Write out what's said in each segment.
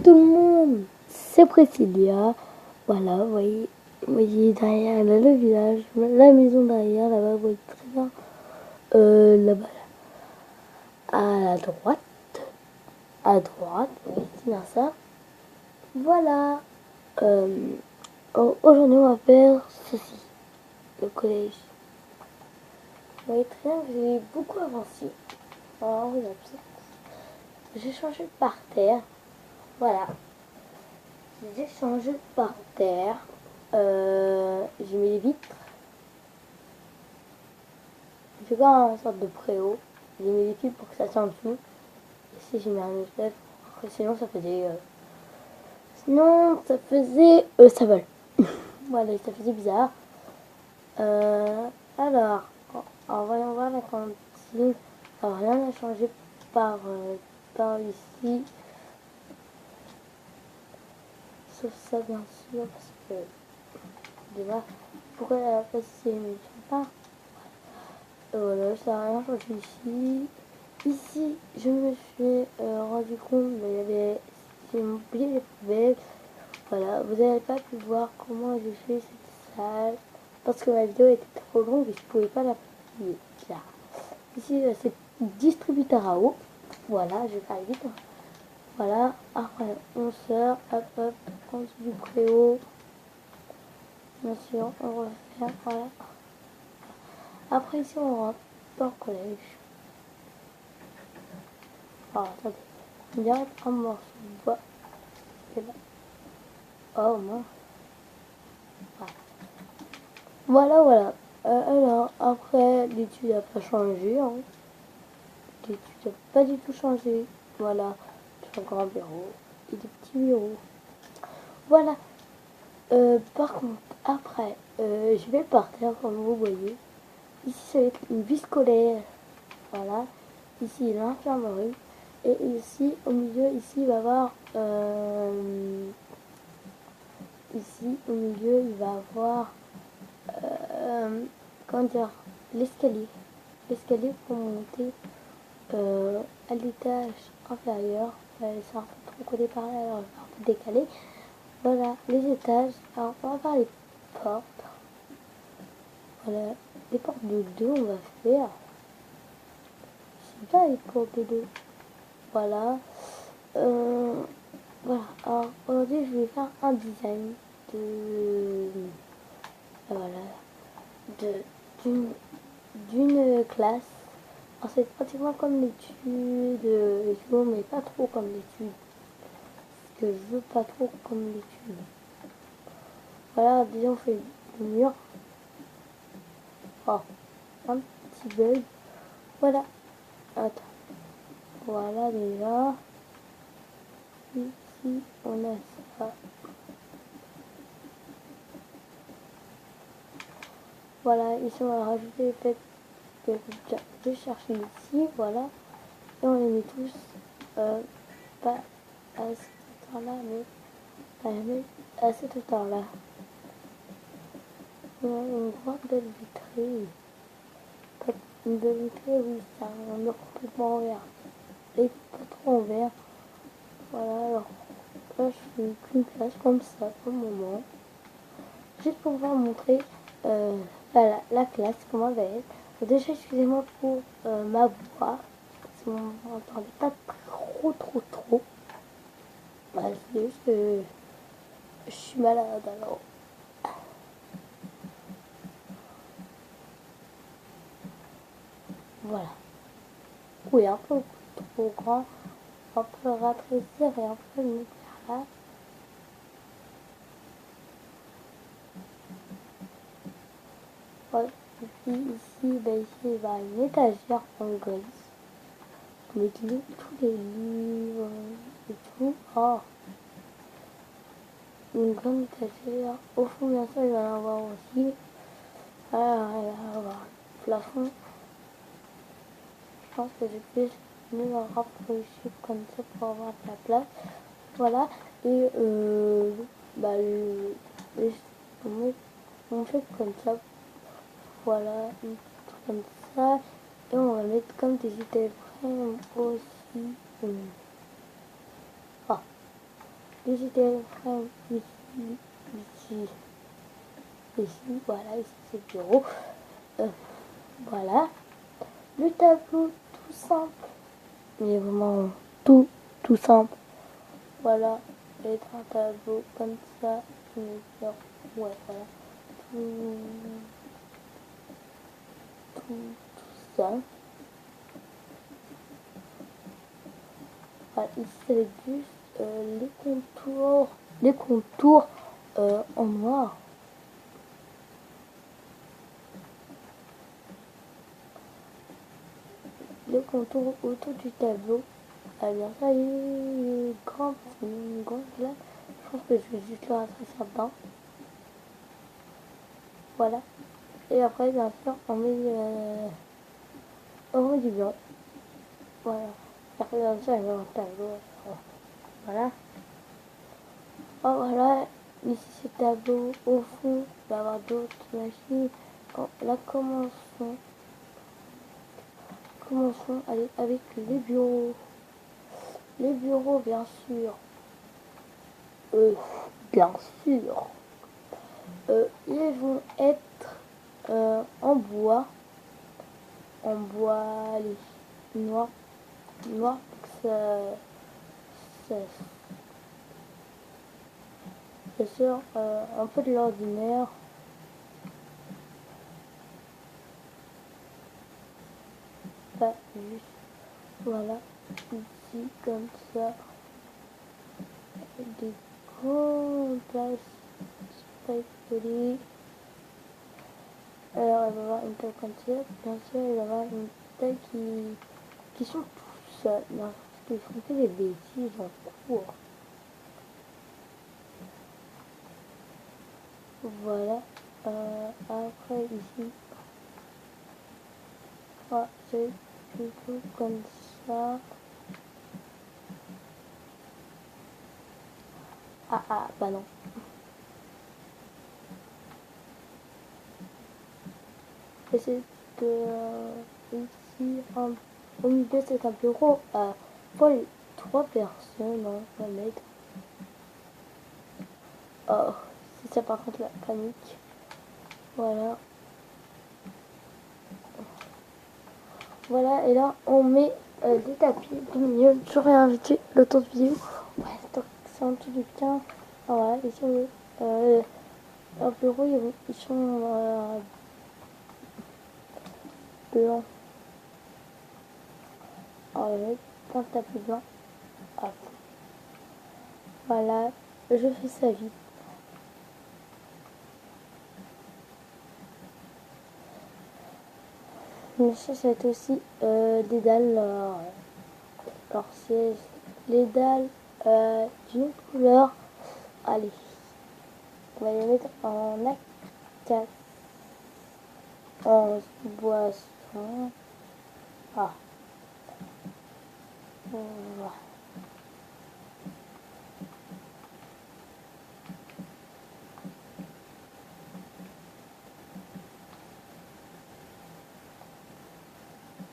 tout le monde, c'est Priscilla. Voilà, vous voyez derrière là, le village, la maison derrière, là-bas, vous voyez très bien. Là-bas, à la droite, oui, c'est bien ça. Voilà. Aujourd'hui, on va faire ceci, le collège. Vous voyez très bien que j'ai beaucoup avancé. Alors, vous observez. J'ai changé par terre. Voilà. J'ai changé par terre. J'ai mis les vitres. J'ai fait une sorte de préau. J'ai mis les fils pour que ça tient en dessous. Ici, j'ai mis un espèce. Sinon, ça faisait. Ça vole. Voilà, ça faisait bizarre. Alors, voyons voir la cantine. Alors, rien n'a changé par ici. Sauf ça, bien sûr, parce que. Déjà, pourquoi la place ici ne pas. Voilà, ça n'a rien changé ici. Ici, je me suis rendu compte qu'il y avait. J'ai oublié les poubelles. Voilà, vous n'avez pas pu voir comment j'ai fait cette salle. Parce que la vidéo était trop longue et je ne pouvais pas la publier. Ici, c'est distributeur à eau. Voilà, je vais faire vite. Voilà, après on sort, hop, en dessous du préau. Bien sûr, on refait, voilà. Après ici, on rentre dans le collège. Alors, attendez, on dirait un morceau de bois. Et là. Oh, non. Voilà. Alors, après, l'étude n'a pas changé. Hein. L'étude n'a pas du tout changé. Voilà, c'est un grand bureau et des petits bureaux. Voilà. Par contre, après, je vais partir, comme vous voyez. Ici, ça va être une vie scolaire. Voilà. Ici, l'infirmerie. Et ici, au milieu, ici, il va y avoir... ici, au milieu, il va y avoir... comment dire, l'escalier. L'escalier pour monter à l'étage inférieur. C'est un peu trop côté par là, alors je vais un peu décaler. Voilà, les étages. Alors, on va faire les portes. Voilà, les portes de deux, on va faire. C'est bien les portes de deux. Voilà. Voilà, alors aujourd'hui, je vais faire un design de... voilà, d'une classe. Alors, c'est pratiquement comme l'étude et tout, mais pas trop comme l'étude. Parce que je veux pas trop comme l'étude. Voilà, déjà on fait le mur. Oh, un petit bug. Voilà. Attends. Voilà déjà. Ici, on a ça. Voilà, ici on va rajouter les faits que je cherche ici. Voilà. Et on les met tous. Pas à cette hauteur-là, mais à cette hauteur-là. Une grande belle vitrine. Une belle vitrine, oui, c'est un mur complètement vert. Et pas trop en vert. Voilà, alors là je fais une classe comme ça pour le moment. Juste pour vous montrer la classe, comment elle va être. Déjà, excusez-moi pour ma voix. Si vous m'entendez pas trop. Bah, c'est juste que je suis malade alors. Voilà. Oui, un peu trop grand. On peut le rafraîchir et on peut le mettre là. Voilà. Et puis ici, il va y avoir une étagère en gris. Avec tous les livres et tout. Oh, une grande étagère. Au fond, bien sûr, il va y en avoir aussi. Alors, il va y avoir le plafond. Je pense que je vais me rapprocher comme ça pour avoir de la place. Voilà. Et on fait comme ça. Voilà, comme ça. Et on va mettre comme des idées vraiment aussi. Ah. ici téléphone, ici, ici, voilà, ici c'est le bureau. Voilà. Le tableau tout simple, mais vraiment tout simple. Voilà, et un tableau comme ça, ouais, voilà, tout ça. Voilà, ici c'est juste les contours en noir. Les contours autour du tableau. Ah bien ça, il est grand, une grande là. Je pense que je vais juste le retracer dedans. Voilà. Et après, bien sûr, on met du blanc. Voilà. Après, bien sûr, il va y avoir un tableau. Voilà. Oh, voilà. Ici, ce tableau. Au fond, il va y avoir d'autres machines. Oh, là, commençons avec les bureaux. Les bureaux, bien sûr. Bien sûr. Ils vont être en bois. En bois noir. Noir pour que ça sort un peu de l'ordinaire. Pas juste. Voilà. Ici, comme ça. Des grandes places. Pas joli. Alors, elle va avoir une taille comme ça. Bien sûr, elle va avoir une taille qui sont tout seuls. Non, parce qu'ils font que des bêtises en cours. Voilà. Après, ici, c'est plutôt comme ça. Bah non. Et c'est que ici, au milieu, c'est un bureau pour les 3 personnes. Non, ça m'aide. Oh, c'est ça par contre la panique. Voilà. Voilà, et là, on met des tapis du milieu. J'aurais invité l'autre vidéo. Ouais, c'est un truc du bien. Voilà, ici, on met un bureau, ils sont blancs. Avec un tapis blanc. Hop. Voilà, je fais ça vite. Mais ça, c'est aussi des dalles. Alors, c'est les dalles d'une couleur. Allez, on va les mettre en A4. En boisson. Ah. Voilà.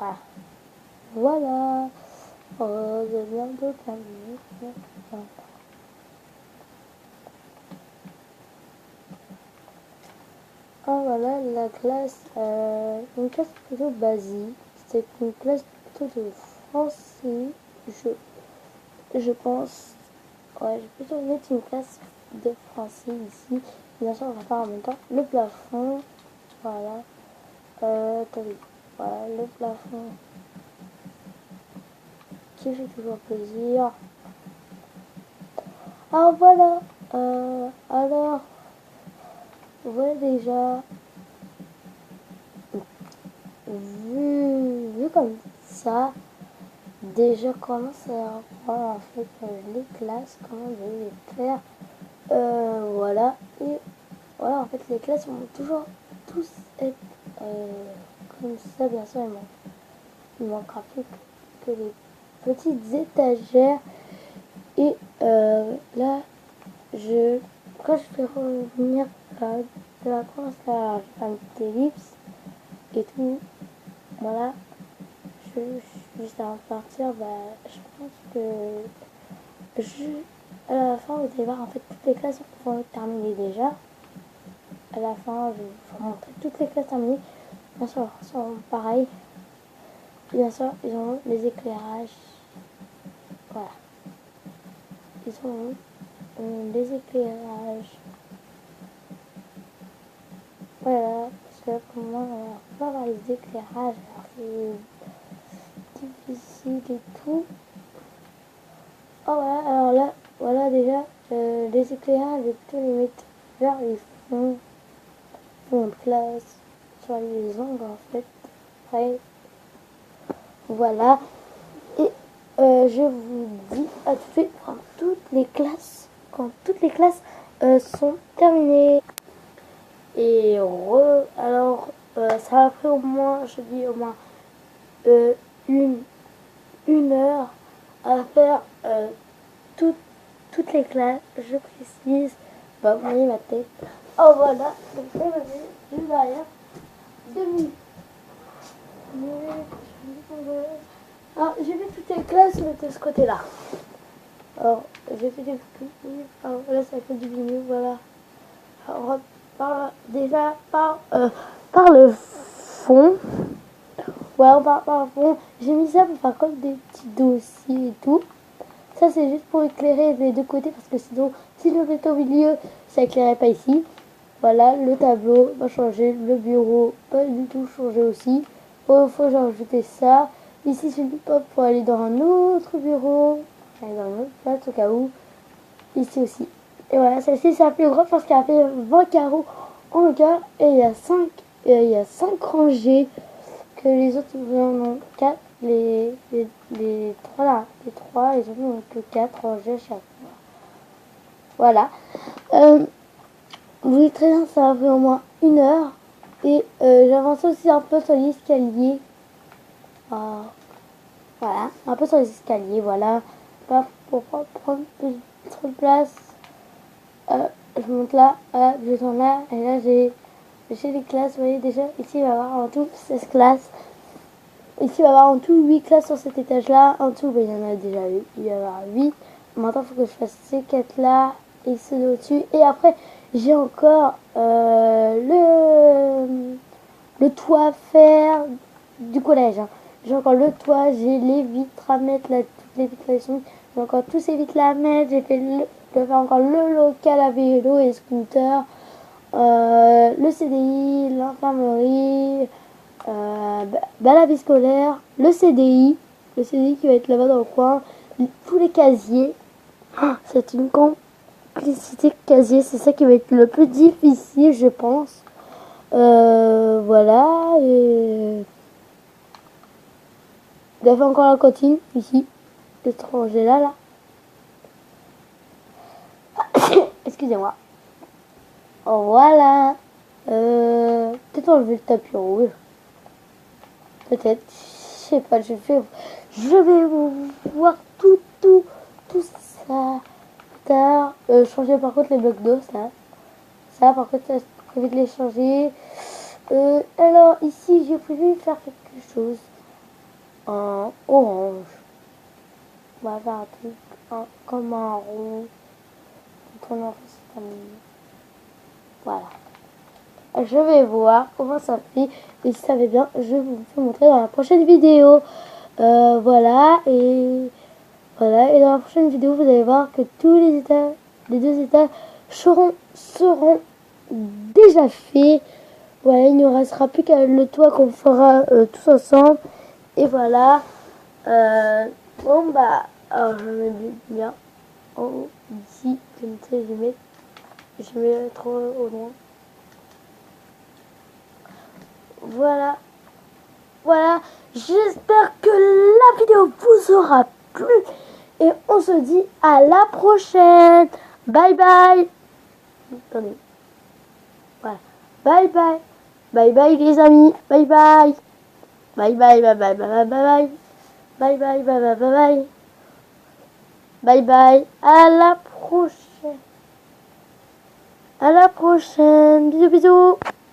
Ah. Voilà. Je viens de terminer. Ah voilà, la classe, une classe plutôt basique. C'est une classe plutôt de français, je pense. Ouais, je vais plutôt mettre une classe de français ici. Bien sûr, on va faire en même temps le plafond. Voilà. Attendez. Voilà, le plafond qui fait toujours plaisir. Ah voilà. Alors, voilà déjà. Vu comme ça, déjà comment ça rend en fait les classes, comment je vais les faire. Voilà. Et voilà, en fait, les classes vont toujours tous être comme ça, bien sûr. Il manquera plus que les petites étagères. Et là, quand je vais revenir de vacances, là, je vais faire des lips et tout. Voilà. Juste avant de partir, bah, je pense que à la fin, vous allez voir, en fait, toutes les classes vont être terminées déjà. À la fin, je vais vous montrer toutes les classes terminées. Bien sûr, sont pareilles. Bien sûr, ils ont les éclairages. Voilà. Ils ont les éclairages. Voilà. Parce que pour moi, on peut avoir les éclairages. Alors, c'est difficile et tout. Oh voilà, alors là, voilà déjà, les éclairages, je vais plutôt les mettre vers les fonds de classe, sur les ongles en fait. Après, voilà. Et je vous dis à tout de suite quand toutes les classes sont terminées. Et alors, ça a pris au moins, je dis au moins une heure à faire toutes les classes, je précise. Bah, vous voyez ma tête. Oh voilà, donc vas-y, juste derrière. 2 minutes. Alors, j'ai fait toutes les classes, mais de ce côté-là. Alors, j'ai fait des classes. Alors, là, ça fait du milieu, voilà. Alors, déjà par le fond. Voilà, par le fond. J'ai mis ça pour faire comme des petits dossiers et tout. Ça, c'est juste pour éclairer les deux côtés, parce que sinon, si je le mettais au milieu, ça éclairait pas ici. Voilà, le tableau va changer, le bureau pas du tout changer aussi. Au fond, j'ai rajouté ça. Ici, c'est une pop pour aller dans un autre bureau, aller dans une autre place au cas où. Ici aussi. Et voilà, celle-ci, c'est la plus grande parce qu'elle a fait 20 carreaux en longueur et il y a 5 rangées, que les autres en ont 4. Les 3 là, les 3, ils en ont que 4 rangées à chaque fois. Voilà. Vous voyez très bien, ça a pris au moins une heure. Et j'avance aussi un peu sur l'escalier. Voilà, un peu sur les escaliers, voilà. Pour prendre plus de place. Je monte là, je descends là, et là j'ai les classes. Vous voyez déjà, ici il va y avoir en tout 16 classes. Ici il va y avoir en tout 8 classes sur cet étage-là. En tout, il y en a déjà eu, il va y avoir 8. Maintenant, il faut que je fasse ces 4 là et ceux au-dessus. Et après, j'ai encore le toit à faire du collège. Hein. J'ai encore le toit, j'ai les vitres à mettre là, toutes les vitres là sont. J'ai encore tous ces vitres là à mettre. Je vais faire encore le local à vélo et scooter, le CDI, l'infirmerie, la vie scolaire, le CDI qui va être là-bas dans le coin, tous les casiers. C'est une complicité de casiers, c'est ça qui va être le plus difficile, je pense. Voilà. Et il y avait encore la cantine ici, l'étranger là. Excusez-moi. Oh, voilà. Peut-être enlever le tapis rouge. Peut-être. Je sais pas. Je vais vous voir tout ça. Tard. Changer par contre les blocs d'eau, ça. Ça, par contre, ça, j'ai prévu de les changer. Alors, ici, j'ai prévu de faire quelque chose en orange. On va faire un truc comme un rond. Voilà. Je vais voir comment ça fait. Et si ça fait bien, je vous le montrer dans la prochaine vidéo. Voilà. Et dans la prochaine vidéo, vous allez voir que tous les deux étages seront déjà faits. Voilà, il ne restera plus qu'à le toit qu'on fera tous ensemble. Et voilà. Bon, bah, alors je mets bien en haut, ici, comme ça, je mets trop au loin. Voilà, j'espère que la vidéo vous aura plu et on se dit à la prochaine. Bye bye. Attendez. Voilà. Bye bye. Bye bye les amis. Bye bye. Bye bye bye bye bye bye bye. Bye bye bye bye bye bye. Bye bye. À la prochaine. À la prochaine. Bisous bisous.